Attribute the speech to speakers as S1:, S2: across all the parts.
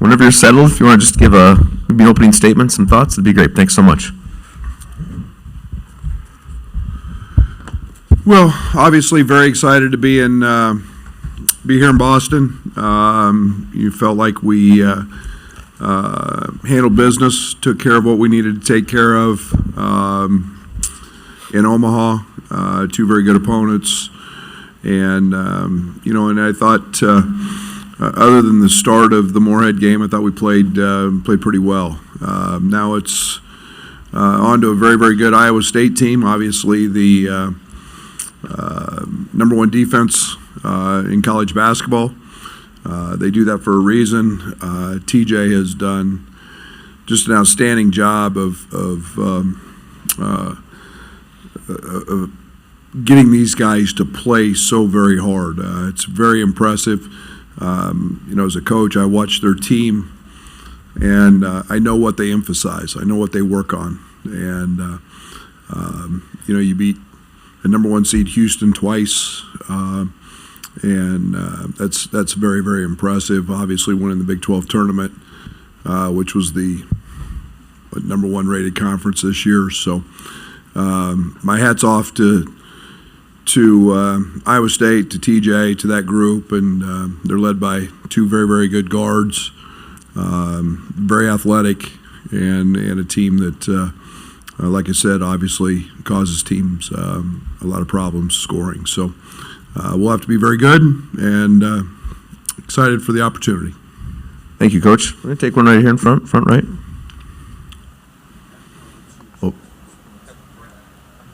S1: whenever you're settled, if you want to just give maybe an opening statement, some thoughts, it'd be great. Thanks so much.
S2: Well, obviously very excited to be here in Boston. You felt like we handled business, took care of what we needed to take care of in Omaha. Two very good opponents, and and I thought other than the start of the Moorhead game, I thought we played pretty well. Now it's on to a very, very good Iowa State team. Obviously, the number one defense in college basketball. They do that for a reason. TJ has done just an outstanding job of getting these guys to play so very hard. It's very impressive. As a coach, I watch their team, and I know what they emphasize. I know what they work on. And, you beat the number one seed Houston twice, and that's very, very impressive. Obviously winning the Big 12 tournament, which was the number one rated conference this year. So my hat's off to Iowa State, to TJ, to that group, and they're led by two very, very good guards, very athletic, and a team that, like I said, obviously causes teams a lot of problems scoring. So we'll have to be very good, and excited for the opportunity.
S1: Thank you, Coach. I'm going to take one right here in front right.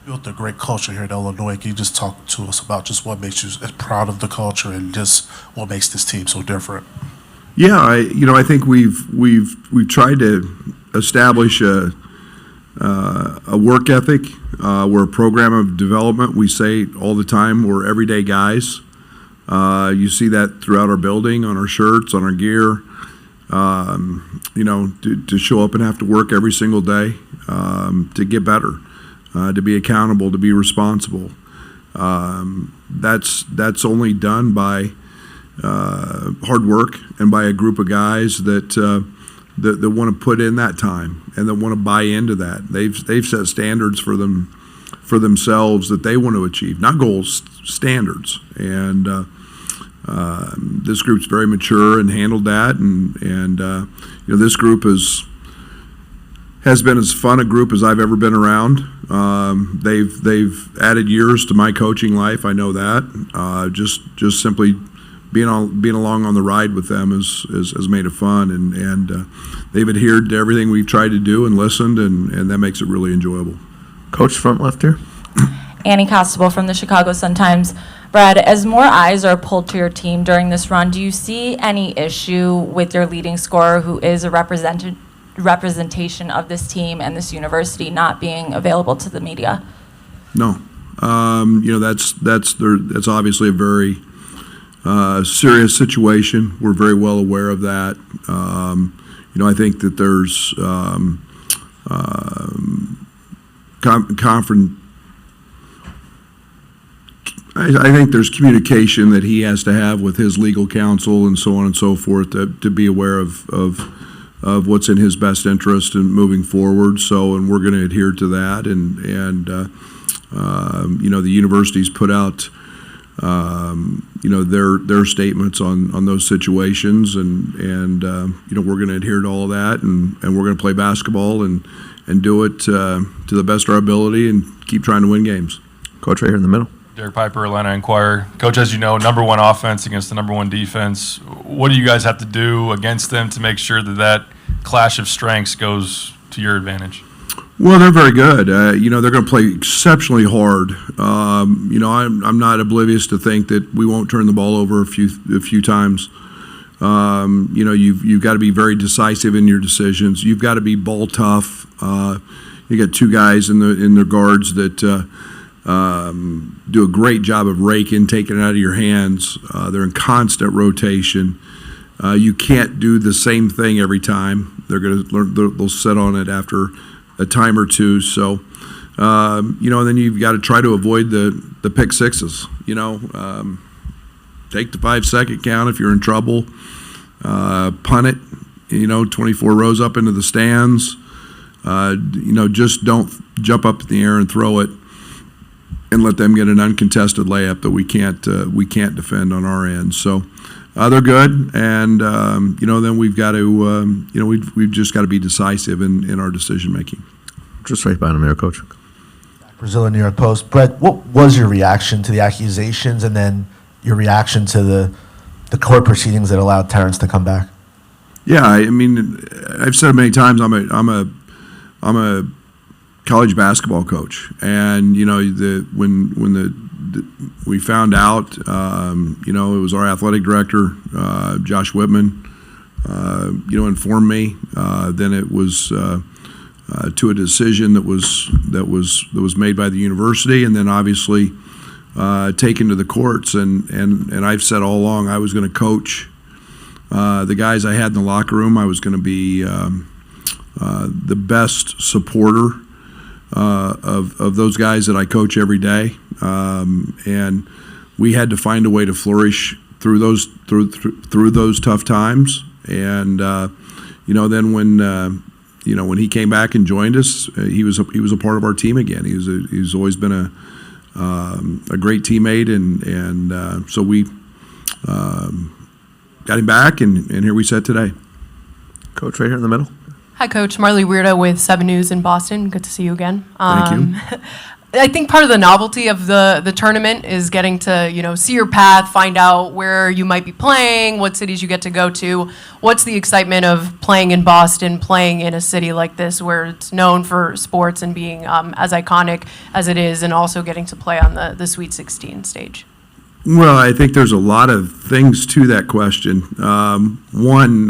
S3: Built a great culture here at Illinois. Can you just talk to us about just what makes you proud of the culture and just what makes this team so different?
S2: Yeah, I think we've tried to establish a work ethic. We're a program of development. We say all the time we're everyday guys. You see that throughout our building, on our shirts, on our gear. To show up and have to work every single day to get better. To be accountable, to be responsible. That's only done by hard work and by a group of guys that want to put in that time and that want to buy into that. They've set standards for themselves that they want to achieve, not goals, standards. And this group's very mature and handled that. And this group has been as fun a group as I've ever been around. They've added years to my coaching life. I know that. Just simply being along on the ride with them has made it fun, and they've adhered to everything we've tried to do and listened, and that makes it really enjoyable.
S1: Coach, front left here.
S4: Annie Costable from the Chicago Sun-Times. Brad, as more eyes are pulled to your team during this run, do you see any issue with your leading scorer, who is a representation of this team and this university, not being available to the media?
S2: No, that's obviously a very serious situation. We're very well aware of that. I think that there's I think there's communication that he has to have with his legal counsel and so on and so forth to be aware of what's in his best interest in moving forward. So, and we're going to adhere to that. And the university's put out, their statements on those situations, and we're going to adhere to all of that, and we're going to play basketball and do it to the best of our ability and keep trying to win games.
S1: Coach, right here in the middle.
S5: Derek Piper, Atlanta Inquirer. Coach, as you know, number one offense against the number one defense. What do you guys have to do against them to make sure that clash of strengths goes to your advantage?
S2: Well, they're very good. They're going to play exceptionally hard. I'm not oblivious to think that we won't turn the ball over a few times. You've got to be very decisive in your decisions. You've got to be ball tough. You got two guys in their guards that do a great job of raking, taking it out of your hands. They're in constant rotation. You can't do the same thing every time. They'll sit on it after a time or two. So, and then you've got to try to avoid the pick sixes. Take the 5-second count if you're in trouble. Punt it 24 rows up into the stands. Just don't jump up in the air and throw it and let them get an uncontested layup that we can't defend on our end. So they're good, and then we've got to we've just got to be decisive in our decision making.
S1: Just right behind him there, Coach.
S6: Brazil and New York Post. Brett, what was your reaction to the accusations, and then your reaction to the court proceedings that allowed Terrence to come back?
S2: Yeah, I mean, I've said it many times. I'm a college basketball coach, and when we found out, it was our athletic director, Josh Whitman, informed me. Then it was to a decision that was made by the university, and then obviously taken to the courts. And I've said all along I was going to coach the guys I had in the locker room. I was going to be the best supporter of those guys that I coach every day, and we had to find a way to flourish through those tough times. And then when he came back and joined us, he was a part of our team again. He's always been a great teammate, and so we got him back, and here we sit today.
S1: Coach, right here in the middle.
S7: Hi, Coach. Marley Weirdo with 7 News in Boston. Good to see you again.
S2: Thank you.
S7: I think part of the novelty of the tournament is getting to, see your path, find out where you might be playing, what cities you get to go to. What's the excitement of playing in Boston, playing in a city like this where it's known for sports and being as iconic as it is, and also getting to play on the Sweet 16 stage?
S2: Well, I think there's a lot of things to that question. One,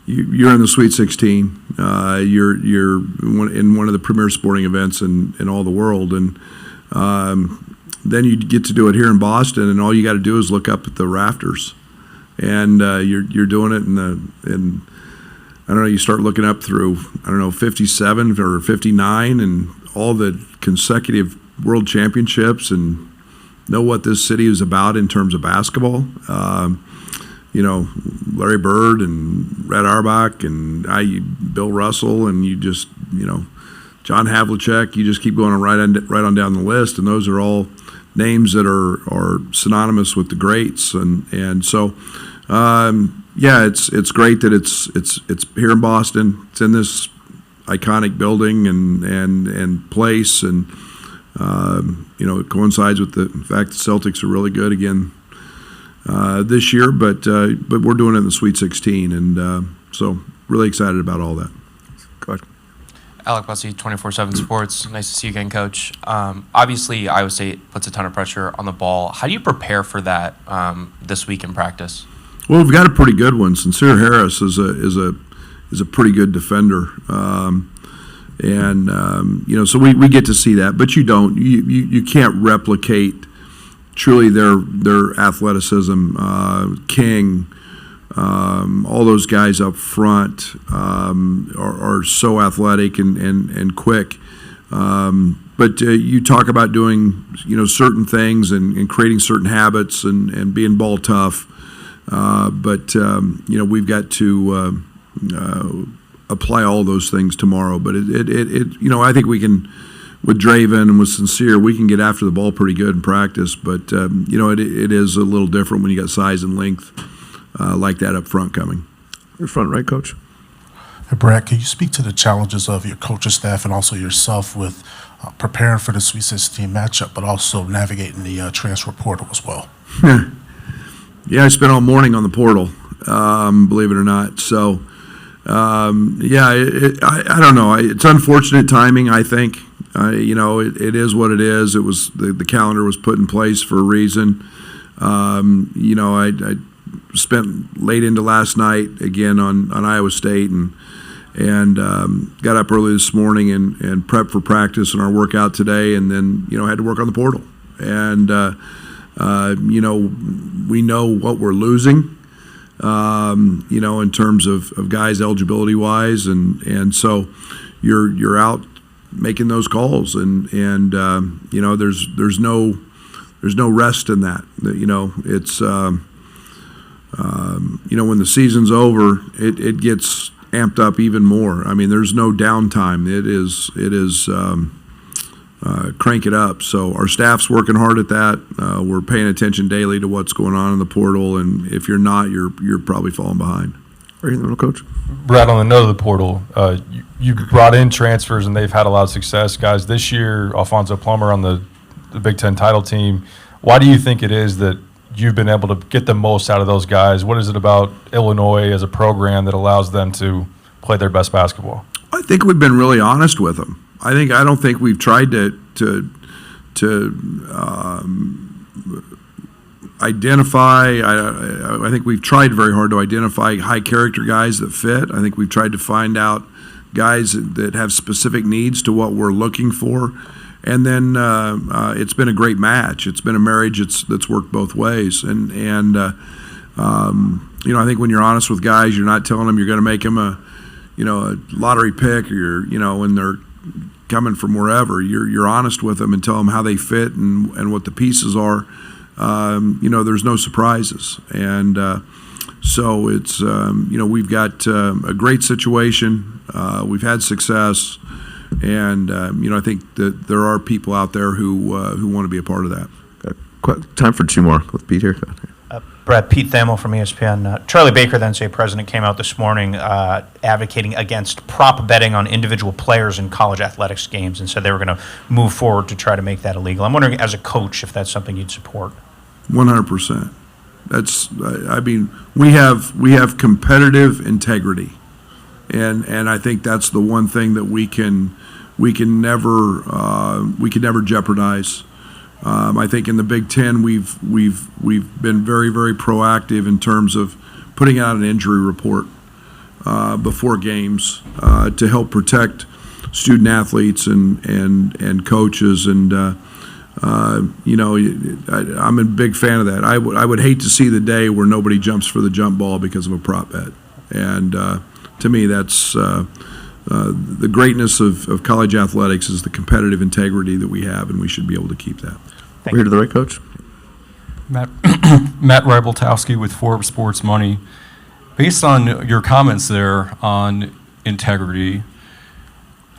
S2: you're in the Sweet 16. You're in one of the premier sporting events in all the world, and then you get to do it here in Boston, and all you got to do is look up at the rafters, and you're doing it in I don't know. You start looking up through 57 or 59, and all the consecutive world championships, and know what this city is about in terms of basketball. Larry Bird and Red Auerbach and Bill Russell, and you just, John Havlicek, you just keep going right on down the list, and those are all names that are synonymous with the greats, and so it's great that it's here in Boston. It's in this iconic building and place, and it coincides with the fact the Celtics are really good again this year, but we're doing it in the Sweet 16, and so really excited about all that.
S1: Go ahead.
S8: Alec Bussey, 24/7 Sports. Nice to see you again, Coach. Obviously, Iowa State puts a ton of pressure on the ball. How do you prepare for that this week in practice?
S2: Well, we've got a pretty good one. Sincere Harris is a pretty good defender, so we get to see that. But you can't replicate truly their athleticism. King, all those guys up front are so athletic and quick. But you talk about doing certain things and creating certain habits and being ball tough. But we've got to apply all those things tomorrow. But I think we can. With Draven and with Sincere, we can get after the ball pretty good in practice, but it is a little different when you got size and length like that up front coming.
S1: Your front right, Coach.
S3: Hey, Brad, can you speak to the challenges of your coaching staff and also yourself with preparing for the Sweet 16 matchup, but also navigating the transfer portal as well?
S2: Yeah, I spent all morning on the portal, believe it or not. So, I don't know. It's unfortunate timing, I think. It is what it is. It was the calendar was put in place for a reason. I spent late into last night again on Iowa State and got up early this morning and prepped for practice and our workout today, and then had to work on the portal. And we know what we're losing. In terms of guys eligibility wise, and so you're out making those calls, and there's no rest in that. It's when the season's over, it gets amped up even more. I mean, there's no downtime. It is crank it up. So our staff's working hard at that. We're paying attention daily to what's going on in the portal, and if you're not, you're probably falling behind.
S1: Are you in the middle, Coach?
S5: Brad, on the note of the portal, you brought in transfers and they've had a lot of success. Guys, this year, Alfonso Plummer on the Big Ten title team. Why do you think it is that you've been able to get the most out of those guys? What is it about Illinois as a program that allows them to play their best basketball?
S2: I think we've been really honest with them. I don't think we've tried to identify. I think we've tried very hard to identify high character guys that fit. I think we've tried to find out guys that have specific needs to what we're looking for. And then it's been a great match. It's been a marriage that's worked both ways. And I think when you're honest with guys, you're not telling them you're going to make them a lottery pick, or when they're coming from wherever. You're honest with them and tell them how they fit and what the pieces are. There's no surprises. And so it's we've got a great situation. We've had success. And I think that there are people out there who want to be a part of that.
S1: Time for two more with Pete here.
S9: Brad, Pete Thamel from ESPN. Charlie Baker, the NCAA president, came out this morning advocating against prop betting on individual players in college athletics games, and said they were going to move forward to try to make that illegal. I'm wondering, as a coach, if that's something you'd support.
S2: 100%. We have competitive integrity, and I think that's the one thing that we can never jeopardize. I think in the Big Ten we've been very, very proactive in terms of putting out an injury report before games to help protect student athletes and coaches, and I'm a big fan of that. I would hate to see the day where nobody jumps for the jump ball because of a prop bet, and to me that's the greatness of college athletics is the competitive integrity that we have, and we should be able to keep that.
S1: We're here to the right, Coach.
S10: Matt Rybeltowski with Forbes Sports Money. Based on your comments there on integrity,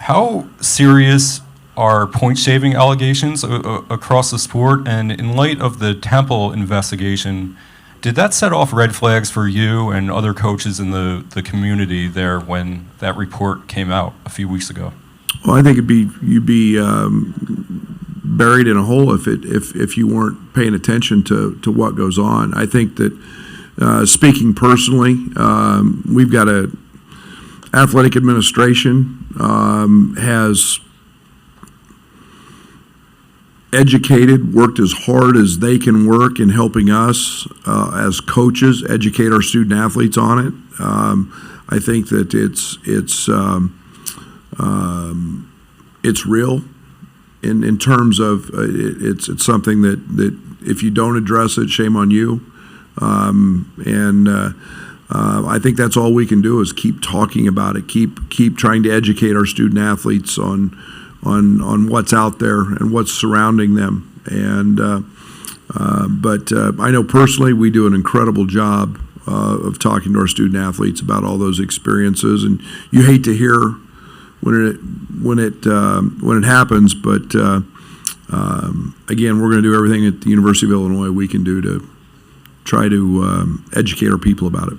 S10: how serious are point-shaving allegations across the sport? And in light of the Temple investigation, did that set off red flags for you and other coaches in the community there when that report came out a few weeks ago?
S2: Well, I think you'd be buried in a hole if you weren't paying attention to what goes on. I think that speaking personally, we've got a athletic administration has educated, worked as hard as they can work in helping us as coaches educate our student athletes on it. I think that it's real in terms of it's something that if you don't address it, shame on you. I think that's all we can do is keep talking about it, keep trying to educate our student athletes on what's out there and what's surrounding them. But I know personally we do an incredible job of talking to our student athletes about all those experiences, and you hate to hear when it happens, but again, we're going to do everything at the University of Illinois we can do to try to educate our people about it.